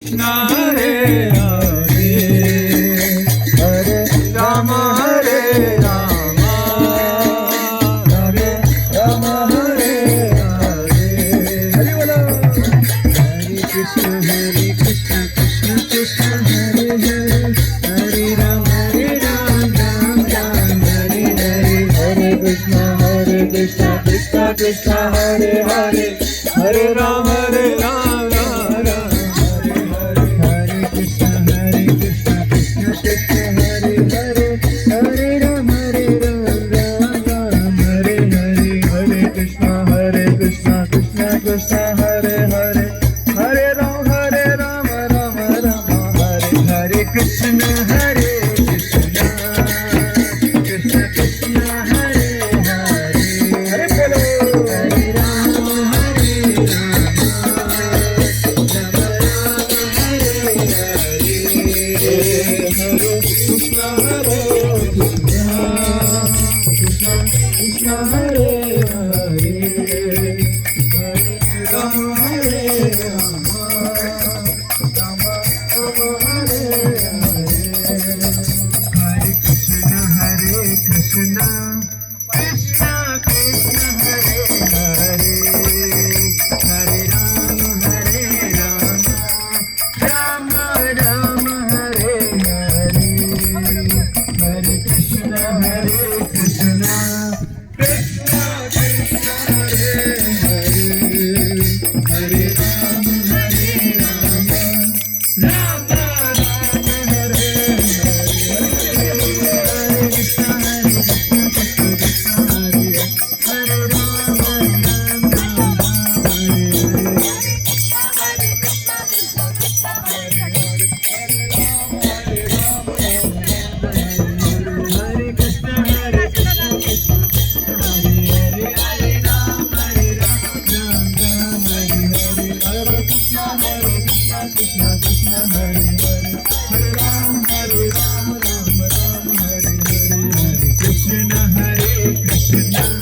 Krishna Hare Hare Hare Rama Hare Rama Hare Rama Hare Hare Hare Bola Hare Krishna Krishna Krishna Hare Hare Hare Ram Ram Hare Hare Hare Krishna Krishna Krishna Hare Hare Hare Ram Ram Ram Hare Krishna Krishna Krishna Hare Hare Hare Ram Ram Ram Hare Hare Hare Krishna Krishna Krishna Hare Hare Hare Ram Ram Ram Hare Hare Krishna Hare Krishna Krishna Krishna Hare Hare Hare Bolo Hare Ram Hare Ram Ram Hare Hare Hare Krishna Krishna Krishna Hare Hare Hare Ram Hare Ram Ram Hare Hare Hare Krishna Krishna Krishna Hare Hare Hare Ram Hare Ram Ram Ram Hare Hare Hare Krishna Krishna Krishna Krishna Hare Hare Hare Ram Hare Ram Ram Ram Hare Hare Krishna Hare Ram Hare Krishna Hare Krishna Hare Hare Hare Ram Hare Ram Ram Hare Hare Hare Krishna Krishna Krishna Hare Hare Hare Ram Ram Ram Hare Hare Hare Krishna Krishna